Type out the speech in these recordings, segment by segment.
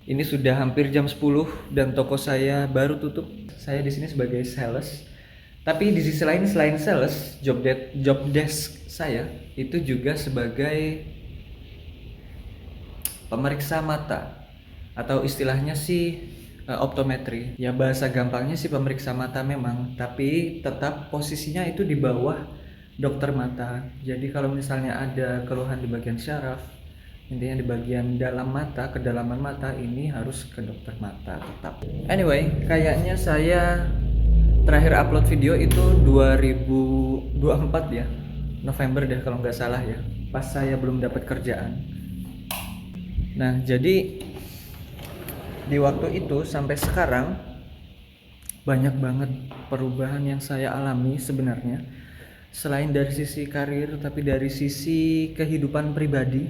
Ini sudah hampir jam 10 dan toko saya baru tutup. Saya di sini sebagai sales. Tapi di sisi lain selain sales, job desk saya itu juga sebagai pemeriksa mata atau istilahnya sih optometri. Ya bahasa gampangnya sih pemeriksa mata memang, tapi tetap posisinya itu di bawah dokter mata. Jadi kalau misalnya ada keluhan di bagian syaraf, intinya di bagian dalam mata, kedalaman mata, ini harus ke dokter mata tetap. Anyway, kayaknya saya terakhir upload video itu 2024 ya, November deh kalau nggak salah ya, pas saya belum dapat kerjaan. Nah jadi di waktu itu sampai sekarang banyak banget perubahan yang saya alami sebenarnya. Selain dari sisi karir, tapi dari sisi kehidupan pribadi,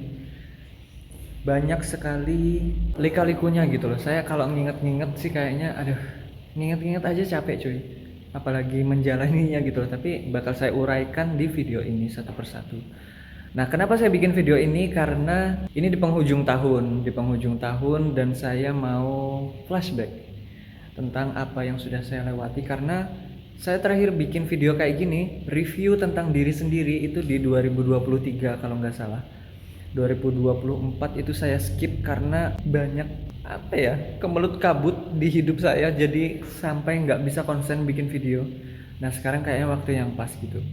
banyak sekali lika-likunya gitu loh. Saya kalau nginget-nginget sih kayaknya aduh, nginget-nginget aja capek cuy, apalagi menjalaninya gitu loh. Tapi bakal saya uraikan di video ini satu persatu. Nah, kenapa saya bikin video ini? Karena ini di penghujung tahun dan saya mau flashback tentang apa yang sudah saya lewati. Karena saya terakhir bikin video kayak gini, review tentang diri sendiri itu di 2023 kalau nggak salah. 2024 itu saya skip karena banyak apa ya, kemelut kabut di hidup saya, jadi sampai nggak bisa konsen bikin video. Nah, sekarang kayaknya waktu yang pas gitu.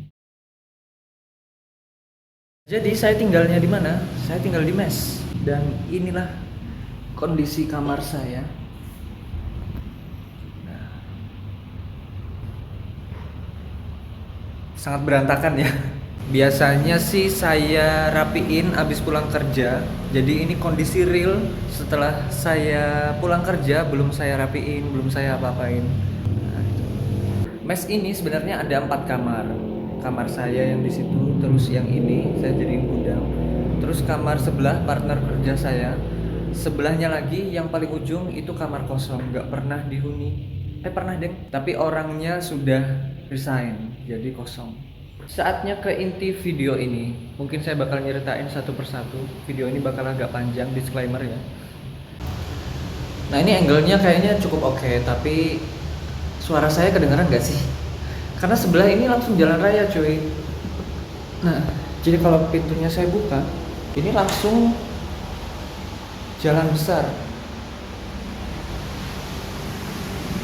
Jadi saya tinggalnya di mana? Saya tinggal di mes. Dan inilah kondisi kamar saya. Nah, sangat berantakan ya. Biasanya sih saya rapiin abis pulang kerja. Jadi ini kondisi real setelah saya pulang kerja, belum saya rapiin, belum saya apa-apain. Nah, mes ini sebenarnya ada 4 kamar. Kamar saya yang di situ, terus yang ini saya jadiin gudang. Terus kamar sebelah partner kerja saya. Sebelahnya lagi yang paling ujung itu kamar kosong, nggak pernah dihuni. Pernah deng, tapi orangnya sudah resign, jadi kosong. Saatnya ke inti video ini. Mungkin saya bakal nyeritain satu persatu. Video ini bakal agak panjang, disclaimer ya. Nah ini angle-nya kayaknya cukup oke, tapi suara saya kedengeran gak sih? Karena sebelah ini langsung jalan raya cuy. Nah, jadi kalau pintunya saya buka, ini langsung jalan besar.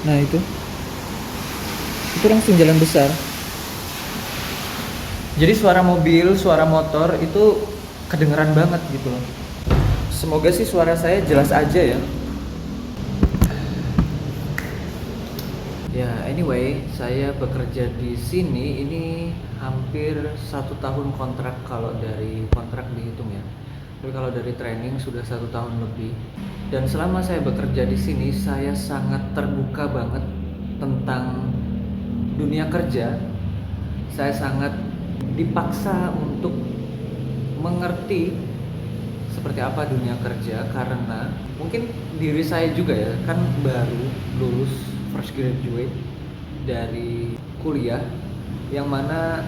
Nah itu langsung jalan besar. Jadi suara mobil, suara motor itu kedengeran banget gitu loh. Semoga sih suara saya jelas aja ya. Ya anyway, saya bekerja di sini ini hampir 1 tahun kontrak kalau dari kontrak dihitung ya. Tapi kalau dari training sudah 1 tahun lebih. Dan selama saya bekerja di sini, saya sangat terbuka banget tentang dunia kerja. Saya sangat dipaksa untuk mengerti seperti apa dunia kerja, karena mungkin diri saya juga ya kan baru lulus fresh graduate dari kuliah, yang mana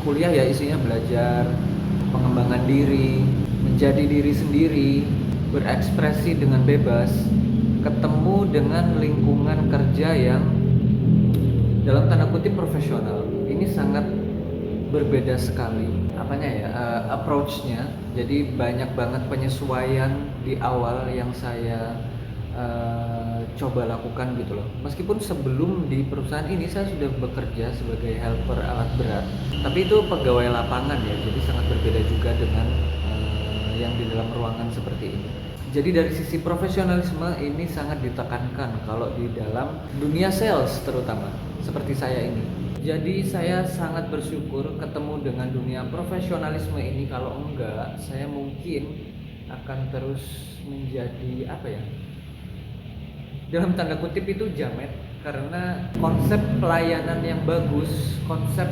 kuliah ya isinya belajar pengembangan diri, menjadi diri sendiri, berekspresi dengan bebas, ketemu dengan lingkungan kerja yang dalam tanda kutip profesional. Ini sangat berbeda sekali apanya ya, approach-nya. Jadi banyak banget penyesuaian di awal yang saya coba lakukan gitu loh. Meskipun sebelum di perusahaan ini saya sudah bekerja sebagai helper alat berat, tapi itu pegawai lapangan ya, jadi sangat berbeda juga dengan yang di dalam ruangan seperti ini. Jadi dari sisi profesionalisme ini sangat ditekankan kalau di dalam dunia sales terutama seperti saya ini. Jadi saya sangat bersyukur ketemu dengan dunia profesionalisme ini. Kalau enggak, saya mungkin akan terus menjadi apa ya, dalam tanda kutip itu jamet. Karena konsep pelayanan yang bagus, konsep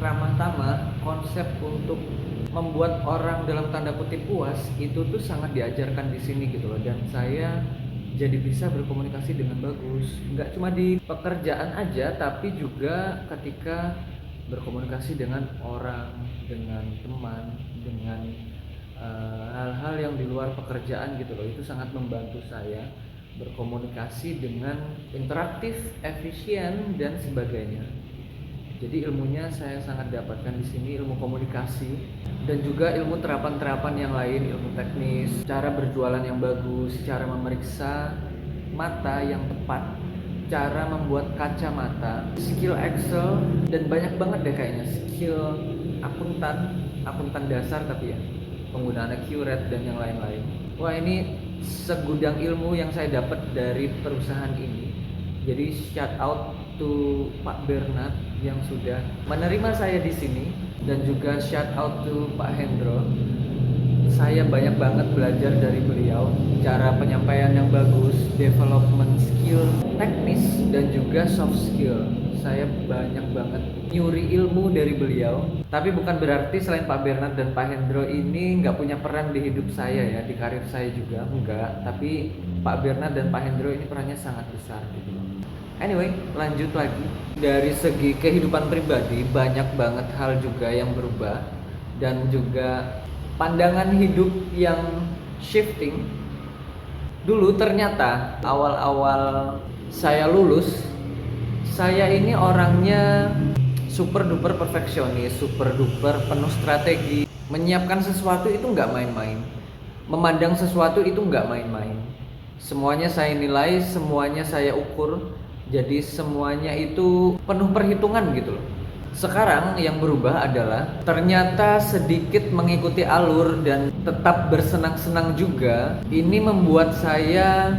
ramah tamah, konsep untuk membuat orang dalam tanda kutip puas, itu tuh sangat diajarkan di sini gitu loh. Dan saya jadi bisa berkomunikasi dengan bagus, nggak cuma di pekerjaan aja, tapi juga ketika berkomunikasi dengan orang, dengan teman, dengan hal-hal yang di luar pekerjaan gitu loh. Itu sangat membantu saya berkomunikasi dengan interaktif, efisien dan sebagainya. Jadi ilmunya saya sangat dapatkan di sini, ilmu komunikasi dan juga ilmu terapan-terapan yang lain, ilmu teknis, cara berjualan yang bagus, cara memeriksa mata yang tepat, cara membuat kacamata, skill Excel dan banyak banget deh kayaknya skill akuntan dasar tapi ya penggunaan accurate dan yang lain-lain. Wah, ini segudang ilmu yang saya dapat dari perusahaan ini. Jadi shout out to Pak Bernard yang sudah menerima saya di sini dan juga shout out to Pak Hendro. Saya banyak banget belajar dari beliau, cara penyampaian yang bagus, development skill teknis dan juga soft skill. Saya banyak banget nyuri ilmu dari beliau. Tapi bukan berarti selain Pak Bernard dan Pak Hendro ini nggak punya peran di hidup saya ya, di karir saya juga enggak. Tapi Pak Bernard dan Pak Hendro ini perannya sangat besar gitu loh. Anyway, lanjut lagi. Dari segi kehidupan pribadi banyak banget hal juga yang berubah dan juga pandangan hidup yang shifting. Dulu ternyata awal-awal saya lulus, saya ini orangnya super duper perfeksionis, super duper penuh strategi. Menyiapkan sesuatu itu nggak main-main. Memandang sesuatu itu nggak main-main. Semuanya saya nilai, semuanya saya ukur. Jadi semuanya itu penuh perhitungan gitu loh. Sekarang yang berubah adalah ternyata sedikit mengikuti alur dan tetap bersenang-senang juga. Ini membuat saya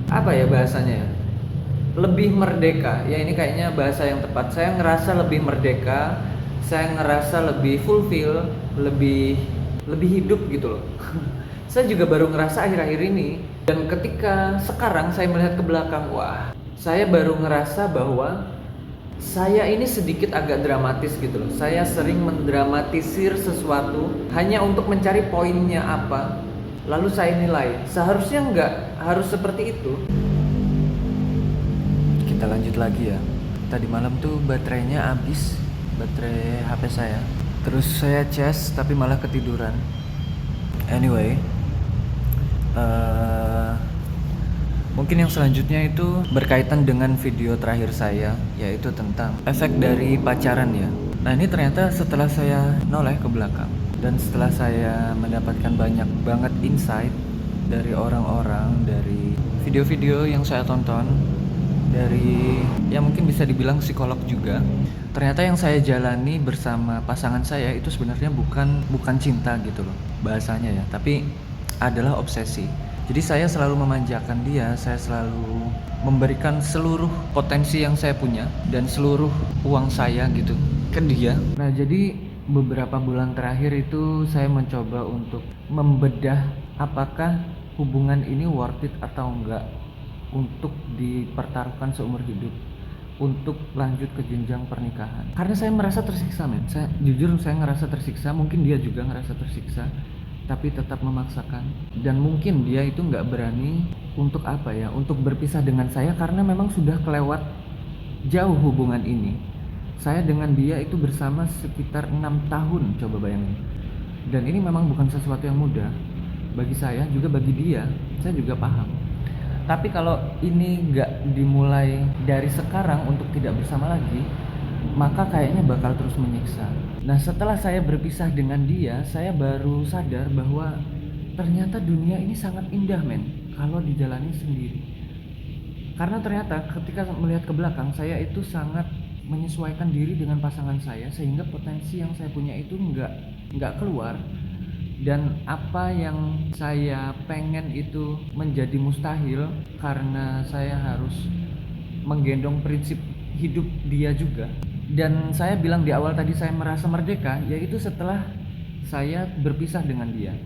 apa ya bahasanya ya? Lebih merdeka. Ya ini kayaknya bahasa yang tepat. Saya ngerasa lebih merdeka, saya ngerasa lebih fulfill, lebih hidup gitu loh. Saya juga baru ngerasa akhir-akhir ini. Dan ketika sekarang saya melihat ke belakang, wah, saya baru ngerasa bahwa saya ini sedikit agak dramatis gitu loh. Saya sering mendramatisir sesuatu hanya untuk mencari poinnya apa, lalu saya nilai. Seharusnya nggak harus seperti itu. Kita lanjut lagi ya. Tadi malam tuh baterainya habis, baterai HP saya. Terus saya cas tapi malah ketiduran. Anyway, mungkin yang selanjutnya itu berkaitan dengan video terakhir saya, yaitu tentang efek dari pacaran ya. Nah ini ternyata setelah saya noleh ke belakang dan setelah saya mendapatkan banyak banget insight dari orang-orang, dari video-video yang saya tonton, dari yang mungkin bisa dibilang psikolog juga. Ternyata yang saya jalani bersama pasangan saya itu sebenarnya bukan cinta gitu loh bahasanya ya, tapi adalah obsesi. Jadi saya selalu memanjakan dia, saya selalu memberikan seluruh potensi yang saya punya dan seluruh uang saya gitu ke dia. Nah jadi beberapa bulan terakhir itu saya mencoba untuk membedah apakah hubungan ini worth it atau enggak untuk dipertaruhkan seumur hidup, untuk lanjut ke jenjang pernikahan. Karena saya merasa tersiksa men, saya ngerasa tersiksa, mungkin dia juga ngerasa tersiksa, tapi tetap memaksakan. Dan mungkin dia itu nggak berani untuk apa ya, untuk berpisah dengan saya karena memang sudah kelewat jauh hubungan ini. Saya dengan dia itu bersama sekitar 6 tahun, coba bayangin. Dan ini memang bukan sesuatu yang mudah bagi saya, juga bagi dia, saya juga paham. Tapi kalau ini nggak dimulai dari sekarang untuk tidak bersama lagi, maka kayaknya bakal terus menyiksa. Nah setelah saya berpisah dengan dia, saya baru sadar bahwa ternyata dunia ini sangat indah men, kalau dijalani sendiri. Karena ternyata ketika melihat ke belakang, saya itu sangat menyesuaikan diri dengan pasangan saya, sehingga potensi yang saya punya itu nggak keluar. Dan apa yang saya pengen itu menjadi mustahil karena saya harus menggendong prinsip hidup dia juga. Dan saya bilang di awal tadi saya merasa merdeka, yaitu setelah saya berpisah dengan dia.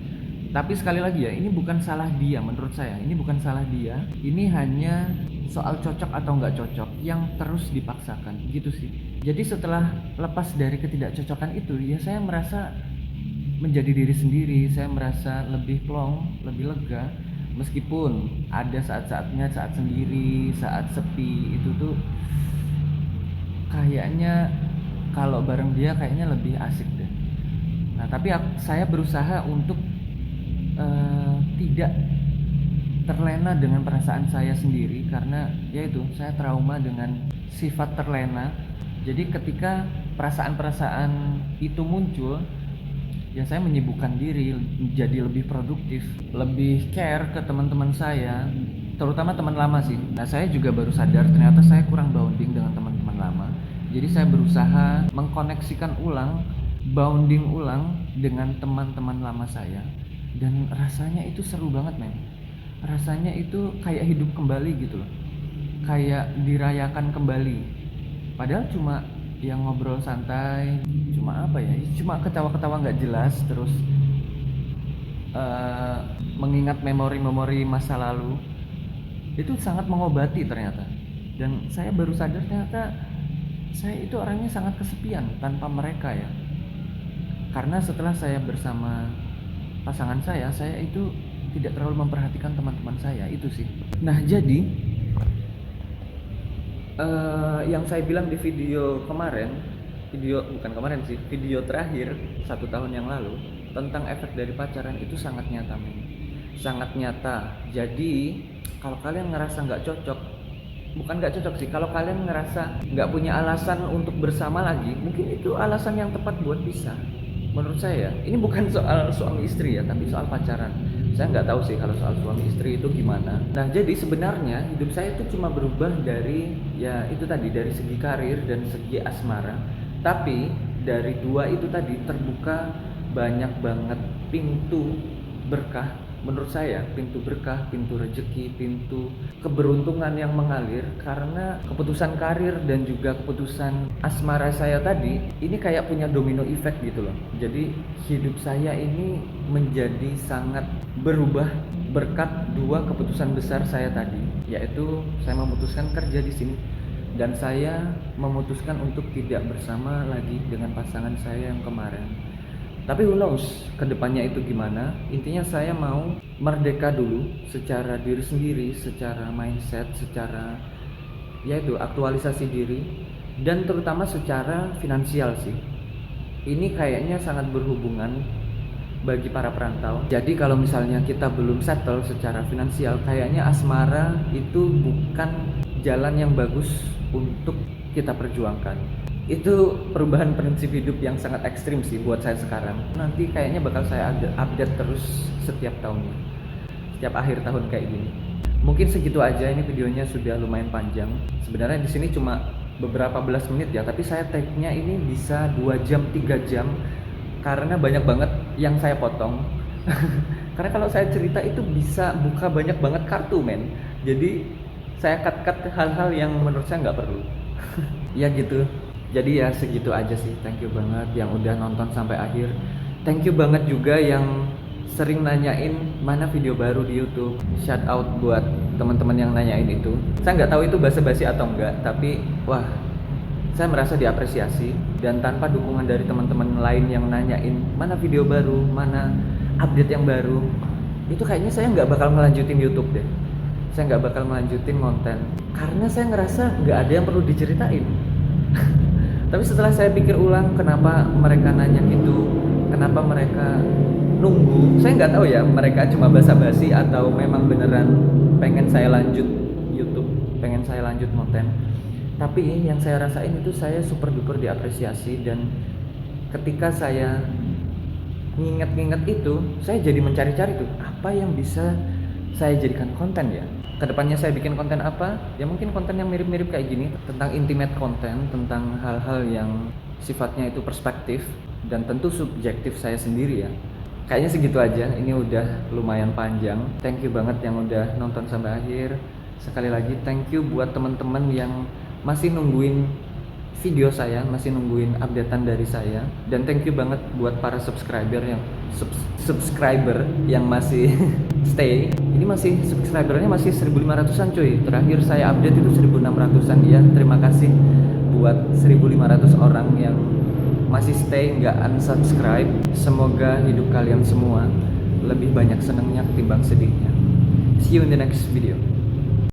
Tapi sekali lagi ya, ini bukan salah dia menurut saya, ini bukan salah dia, ini hanya soal cocok atau nggak cocok yang terus dipaksakan gitu sih. Jadi setelah lepas dari ketidakcocokan itu, ya saya merasa menjadi diri sendiri, saya merasa lebih plong, lebih lega. Meskipun ada saat-saatnya, saat sendiri, saat sepi, itu tuh kayaknya kalau bareng dia kayaknya lebih asik deh. Nah tapi saya berusaha untuk tidak terlena dengan perasaan saya sendiri, karena yaitu saya trauma dengan sifat terlena. Jadi ketika perasaan-perasaan itu muncul, ya saya menyibukkan diri jadi lebih produktif, lebih care ke teman-teman saya, terutama teman lama sih. Nah, saya juga baru sadar ternyata saya kurang bonding dengan teman-teman lama. Jadi saya berusaha mengkoneksikan ulang, bonding ulang dengan teman-teman lama saya, dan rasanya itu seru banget, men. Rasanya itu kayak hidup kembali gitu loh, kayak dirayakan kembali. Padahal cuma yang ngobrol santai, cuma apa ya, cuma ketawa-ketawa nggak jelas, terus mengingat memori-memori masa lalu. Itu sangat mengobati ternyata. Dan saya baru sadar ternyata saya itu orangnya sangat kesepian tanpa mereka ya. Karena setelah saya bersama pasangan saya itu tidak terlalu memperhatikan teman-teman saya, itu sih. Nah, jadi yang saya bilang di video kemarin, video terakhir 1 tahun yang lalu tentang efek dari pacaran itu sangat nyata, men. Sangat nyata. Jadi kalau kalian ngerasa nggak cocok, bukan nggak cocok sih, kalau kalian ngerasa nggak punya alasan untuk bersama lagi, mungkin itu alasan yang tepat buat pisah. Menurut saya, ini bukan soal suami istri ya, tapi soal pacaran. Saya nggak tahu sih kalau soal suami istri itu gimana. Nah, jadi sebenarnya hidup saya itu cuma berubah dari, ya itu tadi, dari segi karir dan segi asmara. Tapi dari dua itu tadi terbuka banyak banget pintu berkah. Menurut saya, pintu berkah, pintu rezeki, pintu keberuntungan yang mengalir karena keputusan karir dan juga keputusan asmara saya tadi, ini kayak punya domino effect gitu loh. Jadi hidup saya ini menjadi sangat berubah berkat dua keputusan besar saya tadi, yaitu saya memutuskan kerja di sini dan saya memutuskan untuk tidak bersama lagi dengan pasangan saya yang kemarin. Tapi who knows kedepannya itu gimana. Intinya saya mau merdeka dulu secara diri sendiri, secara mindset, secara yaitu aktualisasi diri, dan terutama secara finansial sih. Ini kayaknya sangat berhubungan bagi para perantau. Jadi kalau misalnya kita belum settle secara finansial, kayaknya asmara itu bukan jalan yang bagus untuk kita perjuangkan. Itu perubahan prinsip hidup yang sangat ekstrim sih buat saya sekarang. Nanti kayaknya bakal saya update terus setiap tahunnya, setiap akhir tahun kayak gini. Mungkin segitu aja, ini videonya sudah lumayan panjang. Sebenarnya di sini cuma beberapa belas menit ya, tapi saya tag-nya ini bisa 2 jam, 3 jam karena banyak banget yang saya potong. Karena kalau saya cerita itu bisa buka banyak banget kartu, men. Jadi saya cut hal-hal yang menurut saya nggak perlu. Ya gitu. Jadi ya segitu aja sih. Thank you banget yang udah nonton sampai akhir. Thank you banget juga yang sering nanyain mana video baru di YouTube. Shout out buat teman-teman yang nanyain itu. Saya nggak tahu itu basa-basi atau enggak, tapi wah, saya merasa diapresiasi. Dan tanpa dukungan dari teman-teman lain yang nanyain mana video baru, mana update yang baru, itu kayaknya saya nggak bakal melanjutin YouTube deh. Saya nggak bakal melanjutin konten karena saya ngerasa nggak ada yang perlu diceritain. Tapi setelah saya pikir ulang, kenapa mereka nanya gitu, kenapa mereka nunggu, saya nggak tahu ya, mereka cuma basa-basi atau memang beneran pengen saya lanjut YouTube, pengen saya lanjut konten. Tapi yang saya rasain itu saya super duper diapresiasi, dan ketika saya nginget-nginget itu, saya jadi mencari-cari tuh apa yang bisa saya jadikan konten ya. Kedepannya saya bikin konten apa? Ya mungkin konten yang mirip-mirip kayak gini, tentang intimate content, tentang hal-hal yang sifatnya itu perspektif dan tentu subjektif saya sendiri ya. Kayaknya segitu aja, ini udah lumayan panjang. Thank you banget yang udah nonton sampai akhir. Sekali lagi thank you buat teman-teman yang masih nungguin video saya, masih nungguin updatean dari saya. Dan thank you banget buat para subscriber yang masih stay. Ini masih subscribernya masih 1.500-an cuy. Terakhir saya update itu 1.600-an ya. Terima kasih buat 1.500 orang yang masih stay, nggak unsubscribe. Semoga hidup kalian semua lebih banyak senangnya ketimbang sedihnya. See you in the next video.